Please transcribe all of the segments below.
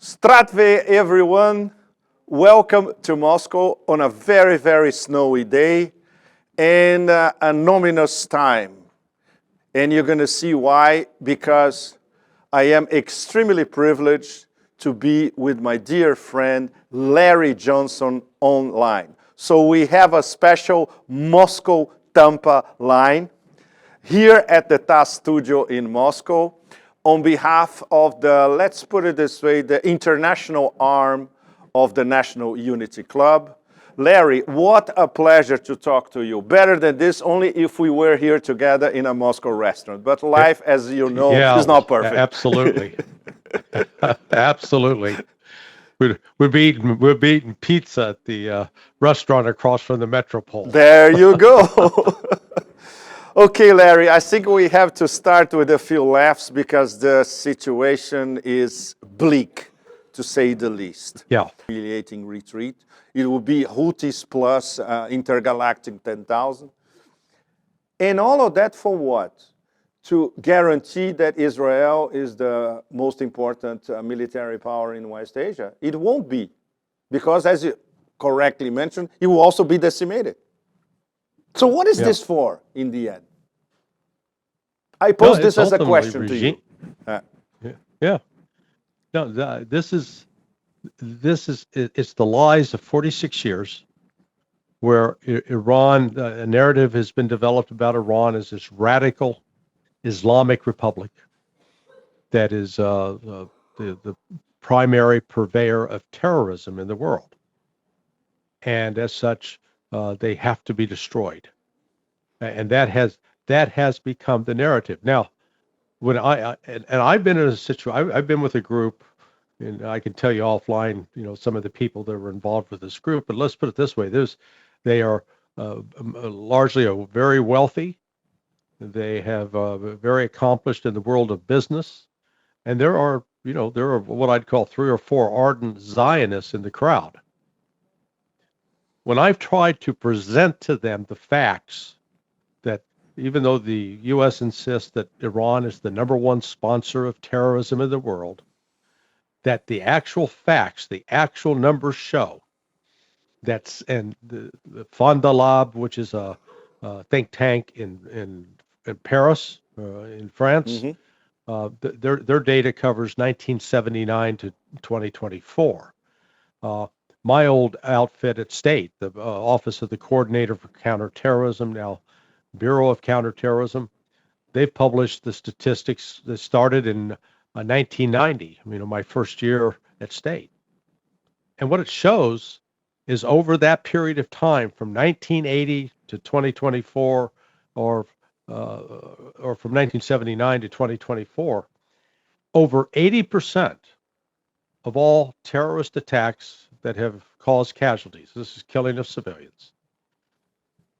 Stratve, everyone. Welcome to Moscow on a very, very snowy day and a ominous time. And you're going to see why, because I am extremely privileged to be with my dear friend Larry Johnson online. So we have a special Moscow-Tampa line here at the TAS studio in Moscow on behalf of the, let's put it this way, the international arm of the National Unity Club. Larry, what a pleasure to talk to you. Better than this, only if we were here together in a Moscow restaurant. But life, as you know, is not perfect. Absolutely. Absolutely. We'd be eating pizza at the restaurant across from the Metropole. There you go. Okay, Larry, I think we have to start with a few laughs because the situation is bleak, to say the least. Yeah. Humiliating retreat. It will be Houthis plus intergalactic 10,000. And all of that for what? To guarantee that Israel is the most important military power in West Asia. It won't be, because as you correctly mentioned, it will also be decimated. So what is this for in the end? I pose this as a question to you. Yeah. No, it's the lies of 46 years where Iran, a narrative has been developed about Iran as this radical Islamic republic that is the primary purveyor of terrorism in the world. And as such, they have to be destroyed. And that has become the narrative. Now, when I've been in a situation, I've been with a group, and I can tell you offline, some of the people that were involved with this group. But let's put it this way: they are largely very wealthy. They have very accomplished in the world of business, and there are what I'd call 3 or 4 ardent Zionists in the crowd. When I've tried to present to them the facts that even though the U.S. insists that Iran is the #1 sponsor of terrorism in the world, that the actual facts, the actual numbers show and the Fondalab, which is a think tank in Paris, in France, their data covers 1979 to 2024. My old outfit at State, the Office of the Coordinator for Counterterrorism, now Bureau of Counterterrorism, they've published the statistics that started in 1990, my first year at State. And what it shows is over that period of time, from 1980 to 2024, or from 1979 to 2024, over 80% of all terrorist attacks that have caused casualties, this is killing of civilians,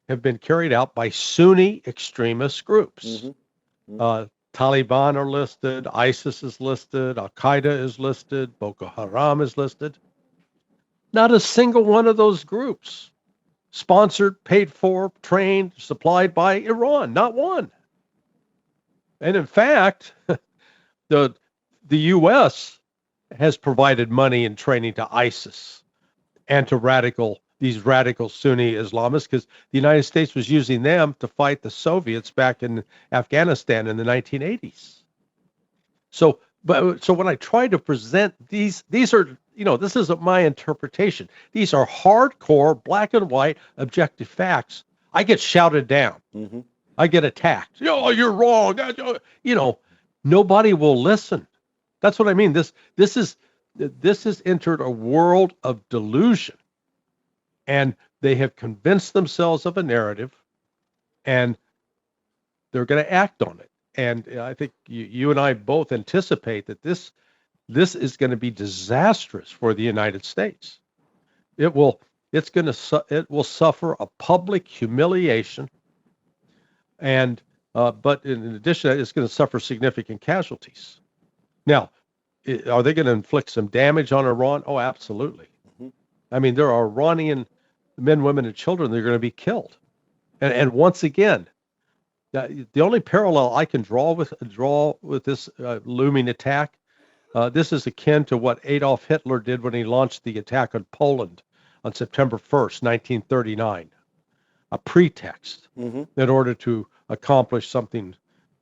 have been carried out by Sunni extremist groups. Taliban are listed, ISIS is listed, Al-Qaeda is listed, Boko Haram is listed. Not a single one of those groups sponsored, paid for, trained, supplied by Iran. Not one. And in fact, the U.S. has provided money and training to ISIS and to these radical Sunni Islamists, because the United States was using them to fight the Soviets back in Afghanistan in the 1980s. So when I try to present these are, this isn't my interpretation. These are hardcore, black and white, objective facts. I get shouted down. I get attacked. Oh, you're wrong. Nobody will listen. That's what I mean. This has entered a world of delusion, and they have convinced themselves of a narrative, and they're going to act on it. And I think you and I both anticipate that this is going to be disastrous for the United States. It will suffer a public humiliation, and but in addition to that, it's going to suffer significant casualties. Now, are they going to inflict some damage on Iran? Oh, absolutely. I mean, there are Iranian men, women, and children that are going to be killed. And once again, the only parallel I can draw with this looming attack This is akin to what Adolf Hitler did when he launched the attack on Poland on September 1st, 1939, a pretext in order to accomplish something,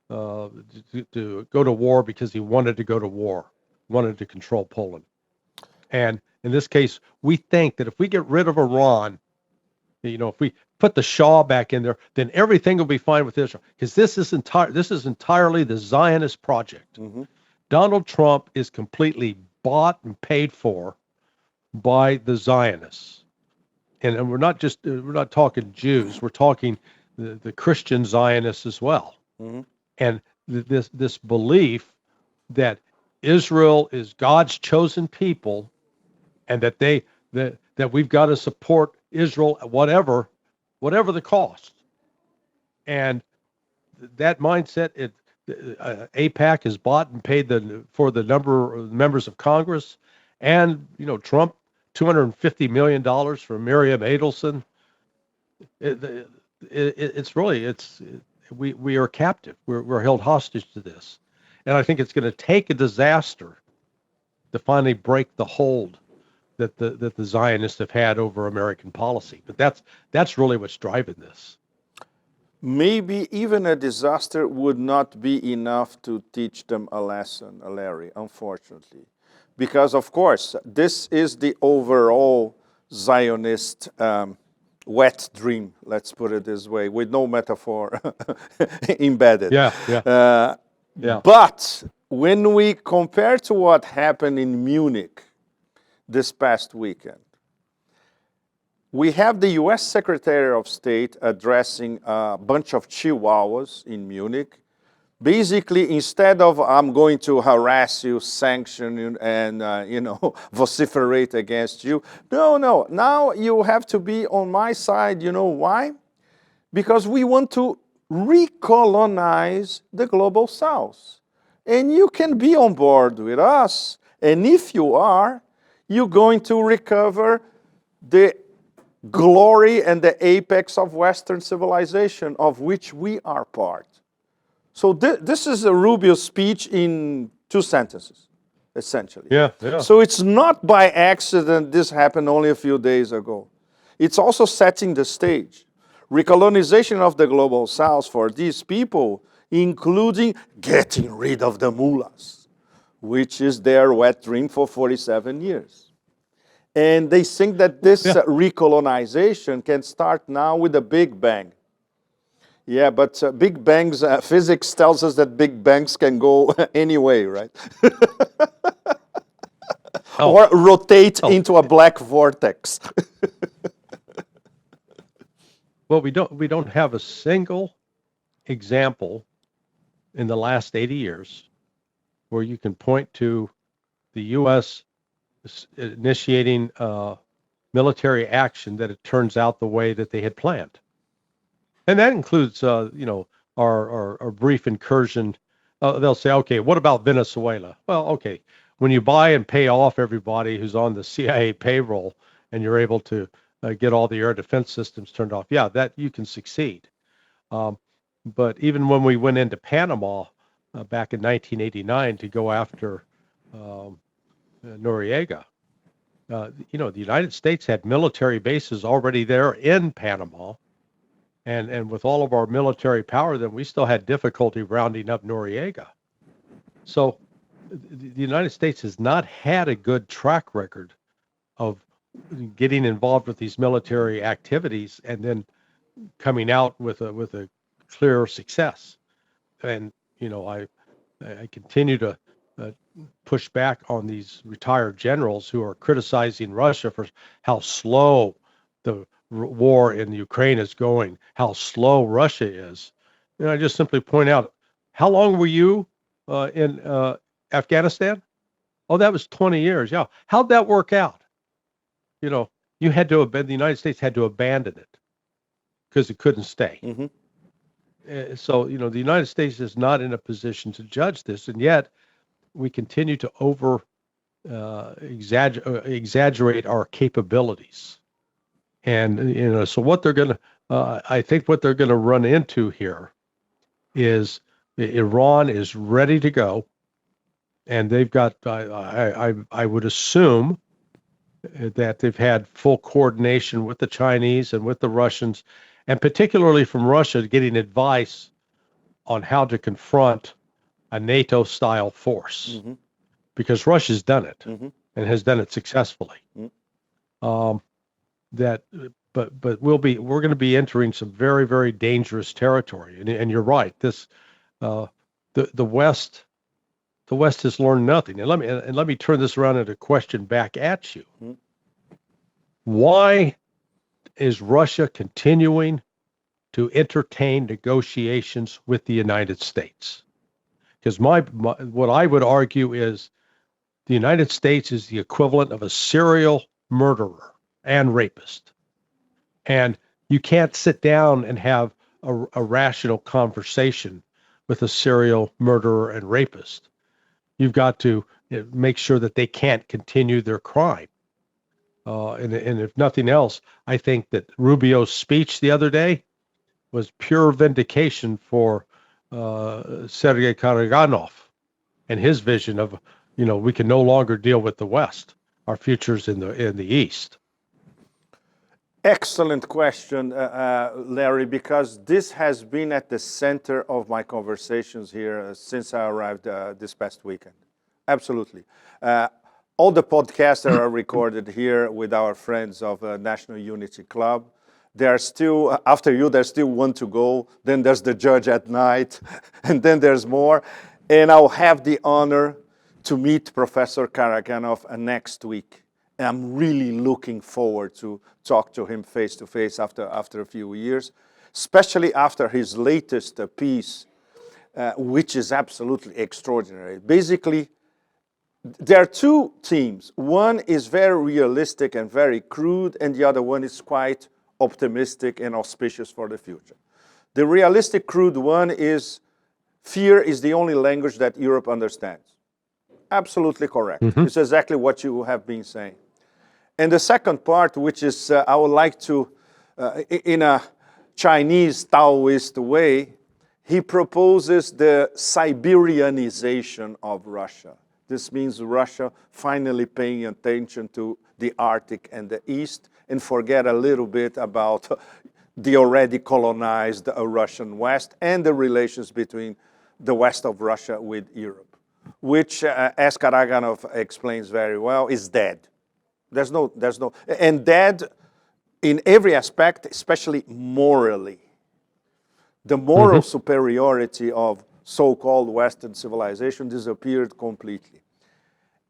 to go to war because he wanted to go to war, wanted to control Poland. And in this case, we think that if we get rid of Iran, if we put the Shah back in there, then everything will be fine with Israel. Because this is entirely the Zionist project. Donald Trump is completely bought and paid for by the Zionists. And we're not talking Jews, we're talking the Christian Zionists as well. And this belief that Israel is God's chosen people, and that that we've got to support Israel at whatever the cost. And that mindset, AIPAC has bought and paid for the number of members of Congress, and Trump $250 million for Miriam Adelson. We are captive. We're held hostage to this, and I think it's going to take a disaster to finally break the hold that the Zionists have had over American policy. But that's really what's driving this. Maybe even a disaster would not be enough to teach them a lesson, Larry, unfortunately. Because, of course, this is the overall Zionist wet dream, let's put it this way, with no metaphor embedded. Yeah. But when we compare to what happened in Munich this past weekend, we have the US Secretary of State addressing a bunch of chihuahuas in Munich. Basically, instead of I'm going to harass you, sanction you, and vociferate against you, no, now you have to be on my side. You know why? Because we want to recolonize the global South. And you can be on board with us. And if you are, you're going to recover the glory and the apex of Western civilization, of which we are part. So this is a Rubio speech in 2 sentences, essentially. Yeah. So it's not by accident this happened only a few days ago. It's also setting the stage. Recolonization of the global South for these people, including getting rid of the mullahs, which is their wet dream for 47 years. And they think that this recolonization can start now with a Big Bang. Yeah, but Big Bangs, physics tells us that Big Bangs can go anyway, right? Or rotate into a black vortex. Well, we don't have a single example in the last 80 years where you can point to the U.S. initiating military action that it turns out the way that they had planned. And that includes, our brief incursion. They'll say, okay, what about Venezuela? Well, okay, when you buy and pay off everybody who's on the CIA payroll and you're able to get all the air defense systems turned off, yeah, that you can succeed. But even when we went into Panama back in 1989 to go after Noriega, the United States had military bases already there in Panama. And with all of our military power, then we still had difficulty rounding up Noriega. So the United States has not had a good track record of getting involved with these military activities and then coming out with a clear success. And I continue to push back on these retired generals who are criticizing Russia for how slow the war in Ukraine is going, how slow Russia is. And I just simply point out, how long were you in Afghanistan? Oh, that was 20 years. Yeah. How'd that work out? The United States had to abandon it because it couldn't stay. So, the United States is not in a position to judge this. And yet we continue to exaggerate our capabilities. And, so what they're going to, I think what they're going to run into here is Iran is ready to go. And they've got, I would assume that they've had full coordination with the Chinese and with the Russians, and particularly from Russia, getting advice on how to confront a NATO-style force, because Russia's done it and has done it successfully. Um, that, but we're going to be entering some very, very dangerous territory. And you're right. This, the West has learned nothing. And let me turn this around into a question back at you. Why is Russia continuing to entertain negotiations with the United States? Because what I would argue is the United States is the equivalent of a serial murderer and rapist. And you can't sit down and have a rational conversation with a serial murderer and rapist. You've got to make sure that they can't continue their crime. And if nothing else, I think that Rubio's speech the other day was pure vindication for Sergei Karaganov and his vision of, we can no longer deal with the West. Our future's in the East. Excellent question, Larry, because this has been at the center of my conversations here since I arrived this past weekend. Absolutely. All the podcasts that are recorded here with our friends of National Unity Club. There's still, after you, there's still one to go. Then there's the judge at night, and then there's more. And I'll have the honor to meet Professor Karaganov next week. And I'm really looking forward to talk to him face to face after a few years, especially after his latest piece, which is absolutely extraordinary. Basically, there are two themes. One is very realistic and very crude, and the other one is quite optimistic and auspicious for the future. The realistic, crude one is fear is the only language that Europe understands. Absolutely correct. It's exactly what you have been saying. And the second part, which is I would like to, in a Chinese Taoist way, he proposes the Siberianization of Russia. This means Russia finally paying attention to the Arctic and the East and forget a little bit about the already colonized Russian West and the relations between the West of Russia with Europe, which, as Karaganov explains very well, is dead. There's no, and dead in every aspect, especially morally. The moral superiority of so-called Western civilization disappeared completely.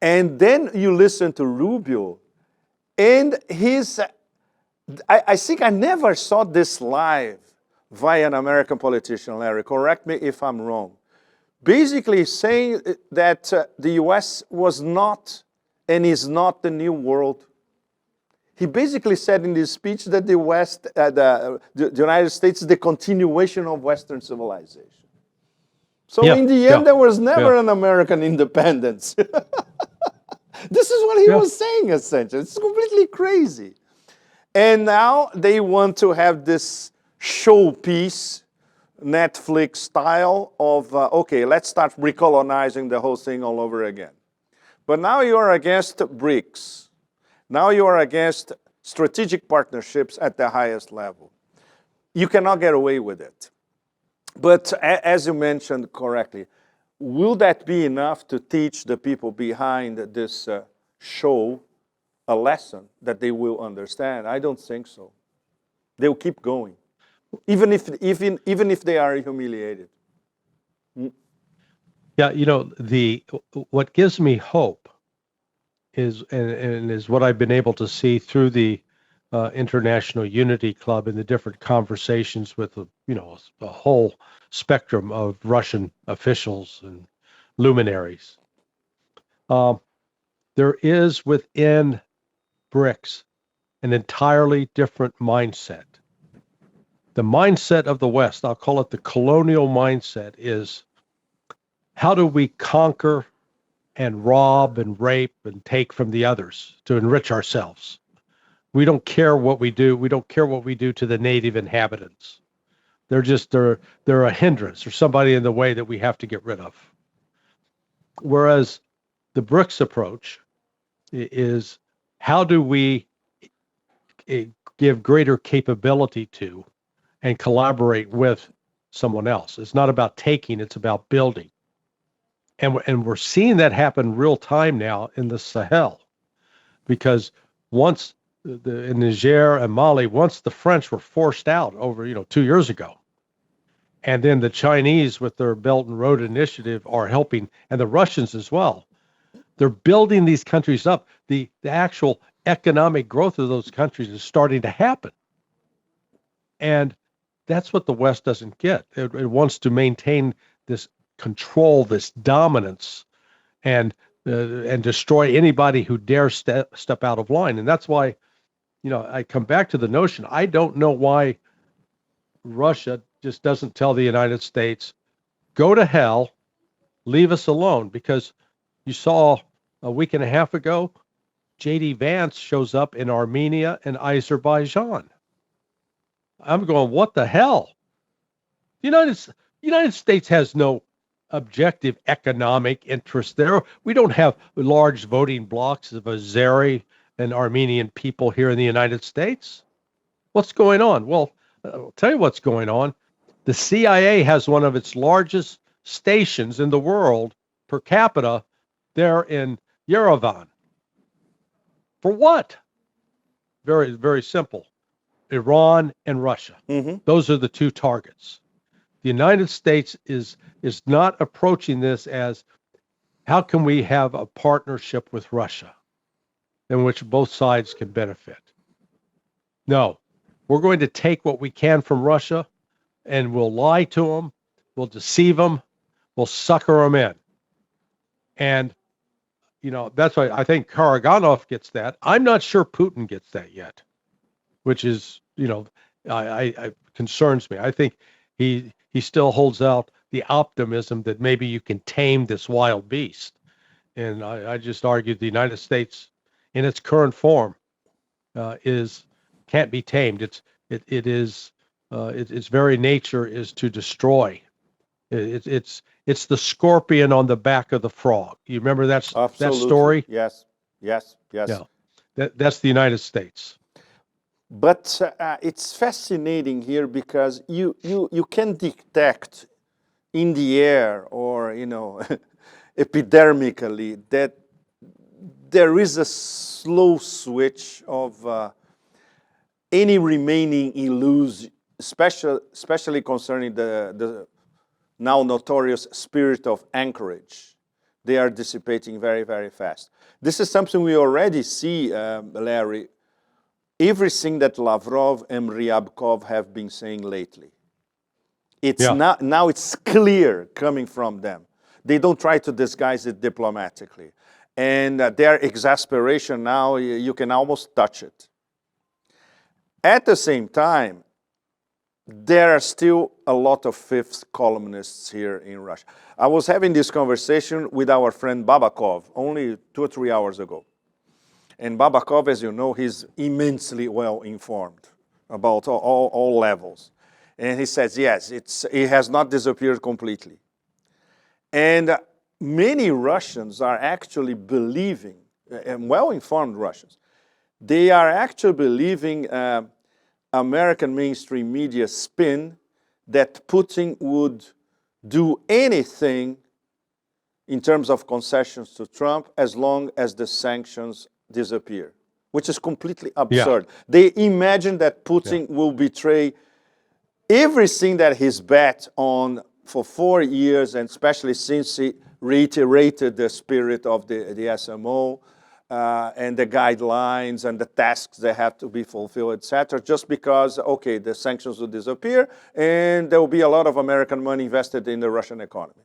And then you listen to Rubio, and I think I never saw this live via an American politician, Larry. Correct me if I'm wrong. Basically saying that the US was not and is not the new world. He basically said in this speech that the West, the United States is the continuation of Western civilization. So in the end, there was never an American independence. This is what he was saying, essentially. It's completely crazy. And now they want to have this showpiece, Netflix style of, okay, let's start recolonizing the whole thing all over again. But now you are against BRICS. Now you are against strategic partnerships at the highest level. You cannot get away with it. But as you mentioned correctly, will that be enough to teach the people behind this show a lesson that they will understand? I don't think so. They'll keep going, even if they are humiliated. Yeah, what gives me hope is, and is what I've been able to see through the International Unity Club and the different conversations with a whole spectrum of Russian officials and luminaries. There is within BRICS an entirely different mindset. The mindset of the West, I'll call it the colonial mindset, is how do we conquer and rob and rape and take from the others to enrich ourselves? We don't care what we do. We don't care what we do to the native inhabitants. They're a hindrance or somebody in the way that we have to get rid of. Whereas the BRICS approach is how do we give greater capability to and collaborate with someone else. It's not about taking, it's about building. And we're seeing that happen real time now in the Sahel, because once in Niger and Mali, once the French were forced out over 2 years ago, and then the Chinese with their Belt and Road Initiative are helping, and the Russians as well. They're building these countries up. The actual economic growth of those countries is starting to happen. And that's what the West doesn't get. It wants to maintain this control, this dominance, and destroy anybody who dares step out of line. And that's why, I come back to the notion. I don't know why Russia just doesn't tell the United States, go to hell, leave us alone. Because you saw a week and a half ago, J.D. Vance shows up in Armenia and Azerbaijan. I'm going, what the hell? The United States has no objective economic interest there. We don't have large voting blocks of Azeri and Armenian people here in the United States. What's going on? Well, I'll tell you what's going on. The CIA has one of its largest stations in the world per capita there in Yerevan. For what? Very, very simple. Iran and Russia. Mm-hmm. Those are the two targets. The United States is not approaching this as, how can we have a partnership with Russia in which both sides can benefit? No, we're going to take what we can from Russia and we'll lie to them, we'll deceive them, we'll sucker them in. And, that's why I think Karaganov gets that. I'm not sure Putin gets that yet, which is, I concerns me. I think he still holds out the optimism that maybe you can tame this wild beast. And I just argue the United States in its current form can't be tamed. Its very nature is to destroy. It's the scorpion on the back of the frog. You remember that story? Yes. Yeah. That's the United States. But it's fascinating here because you can detect in the air or, epidermically that there is a slow switch of any remaining illusion, especially concerning the now notorious spirit of anchorage. They are dissipating very, very fast. This is something we already see, Larry, everything that Lavrov and Ryabkov have been saying lately. Now it's clear coming from them. They don't try to disguise it diplomatically. And their exasperation now, you can almost touch it. At the same time, there are still a lot of fifth columnists here in Russia. I was having this conversation with our friend Babakov only 2 or 3 hours ago. And Babakov, as you know, he's immensely well informed about all levels. And he says, yes, it has not disappeared completely. And many Russians are actually believing, and well-informed Russians, they are actually believing American mainstream media spin that Putin would do anything in terms of concessions to Trump as long as the sanctions disappear, which is completely absurd. Yeah. They imagine that Putin will betray everything that he's bet on for 4 years, and especially since he reiterated the spirit of the SMO and the guidelines and the tasks that have to be fulfilled, etc., just because, okay, the sanctions will disappear and there will be a lot of American money invested in the Russian economy.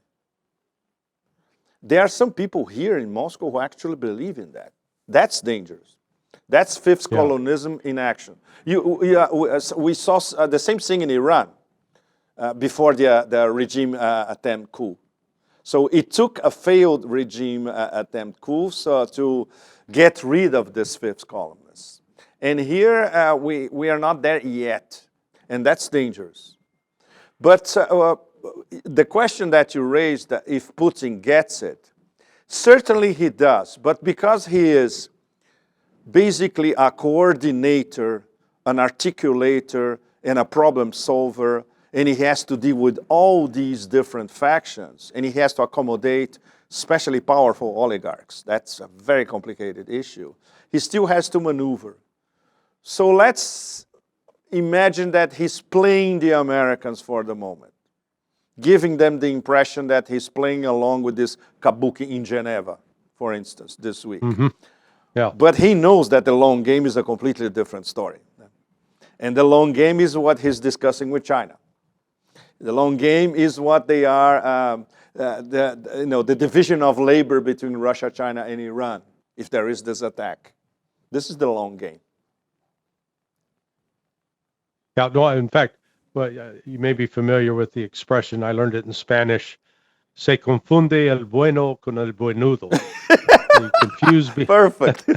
There are some people here in Moscow who actually believe in that. That's dangerous. That's fifth colonism in action. We saw the same thing in Iran before the regime attempt coup. So it took a failed regime attempt coup to get rid of this fifth columnist. And here we are not there yet, and that's dangerous. But the question that you raised, if Putin gets it, Certainly he does, but because he is basically a coordinator, an articulator, and a problem solver, and he has to deal with all these different factions, and he has to accommodate especially powerful oligarchs. That's a very complicated issue. He still has to maneuver. So let's imagine that he's playing the Americans for the moment, giving them the impression that he's playing along with this kabuki in Geneva, for instance, this week. Yeah. But he knows that the long game is a completely different story. And the long game is what he's discussing with China. The long game is what they are, the division of labor between Russia, China, and Iran, if there is this attack. This is the long game. Yeah, no, in fact, well, you may be familiar with the expression, I learned it in Spanish, se confunde el bueno con el buenudo. You confuse Perfect.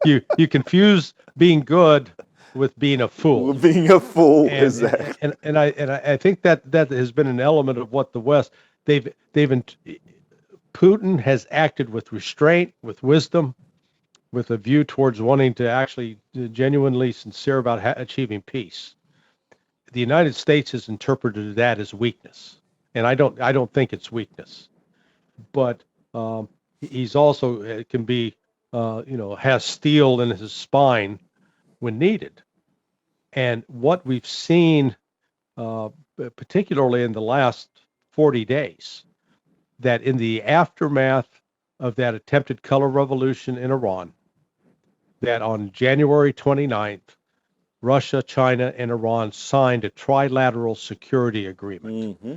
you confuse being good with being a fool. Being a fool, exactly. And I think that has been an element of what the West Putin has acted with restraint, with wisdom, with a view towards wanting to actually genuinely sincere about achieving peace. The United States has interpreted that as weakness, and I don't think it's weakness, but he's also can be has steel in his spine when needed. And what we've seen, particularly in the last 40 days, that in the aftermath of that attempted color revolution in Iran, that on January 29th, Russia, China, and Iran signed a trilateral security agreement. Mm-hmm.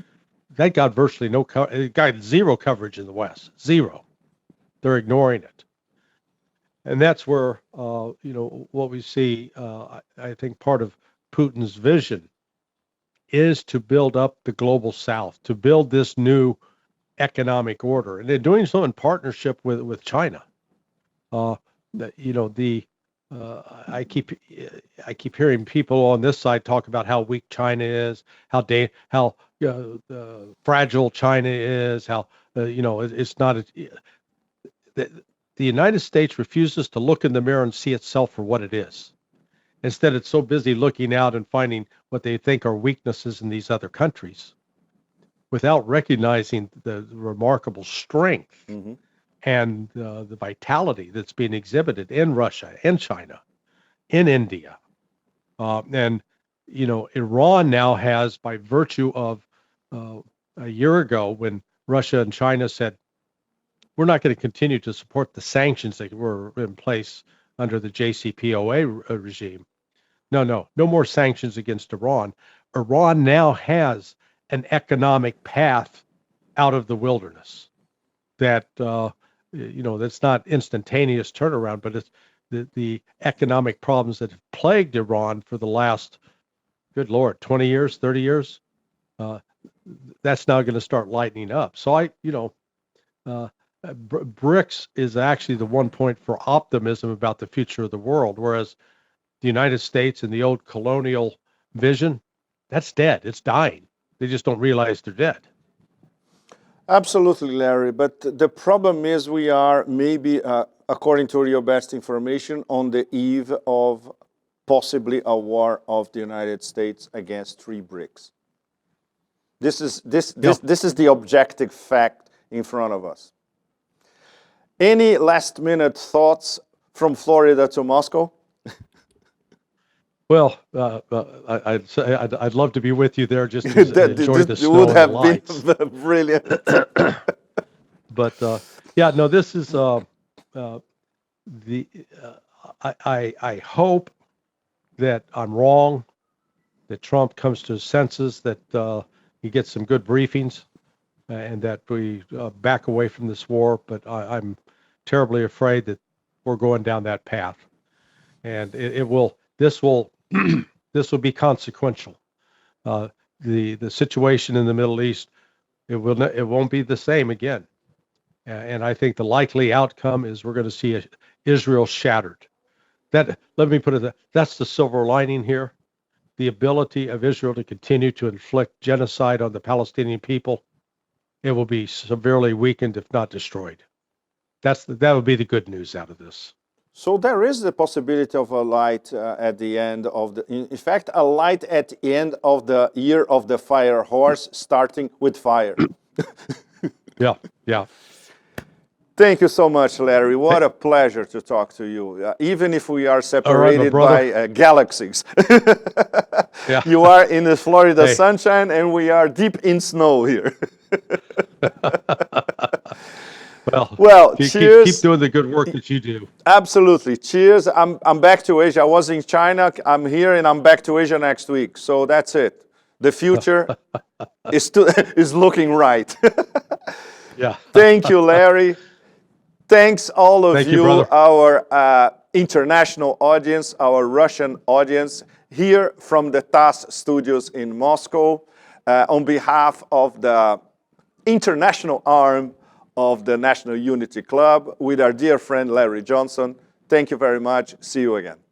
That got virtually it got zero coverage in the West. Zero. They're ignoring it. And that's where, what we see, I think part of Putin's vision is to build up the global South, to build this new economic order. And they're doing so in partnership with China. I keep hearing people on this side talk about how weak China is, how fragile China is, how it's not. The United States refuses to look in the mirror and see itself for what it is. Instead, it's so busy looking out and finding what they think are weaknesses in these other countries, without recognizing the remarkable strength and the vitality that's being exhibited in Russia and China, in India. And Iran now has, by virtue of a year ago when Russia and China said, we're not going to continue to support the sanctions that were in place under the JCPOA regime. No more sanctions against Iran. Iran now has an economic path out of the wilderness that, that's not instantaneous turnaround, but it's the economic problems that have plagued Iran for the last, good Lord, 20 years, 30 years. That's now going to start lightening up. So BRICS is actually the one point for optimism about the future of the world, whereas the United States and the old colonial vision, that's dead. It's dying. They just don't realize they're dead. Absolutely, Larry. But the problem is we are maybe, according to your best information, on the eve of possibly a war of the United States against 3 BRICS. This is the objective fact in front of us. Any last-minute thoughts from Florida to Moscow? Well, I'd love to be with you there just to enjoy the snow and the lights. Would have been brilliant. But this is I hope that I'm wrong, that Trump comes to his senses, that he gets some good briefings, and that we back away from this war. But I'm terribly afraid that we're going down that path, and this will be consequential. The situation in the Middle East, it won't be the same again. And I think the likely outcome is we're going to see Israel shattered. Let me put it, that's the silver lining here. The ability of Israel to continue to inflict genocide on the Palestinian people it will be severely weakened, if not destroyed. That would be the good news out of this. So there is the possibility of a light at the end of the, in fact, a light at the end of the year of the fire horse, starting with fire. Yeah, yeah. Thank you so much, Larry. What a pleasure to talk to you, even if we are separated by galaxies. Yeah. You are in the Florida Hey. sunshine, and we are deep in snow here. Well, cheers. Keep doing the good work that you do. Absolutely. Cheers. I'm back to Asia. I was in China. I'm here, and I'm back to Asia next week. So that's it. The future is looking right. Yeah. Thank you, Larry. Thanks all of you, our international audience, our Russian audience, here from the TASS studios in Moscow, on behalf of the international arm of the National Unity Club with our dear friend Larry Johnson. Thank you very much. See you again.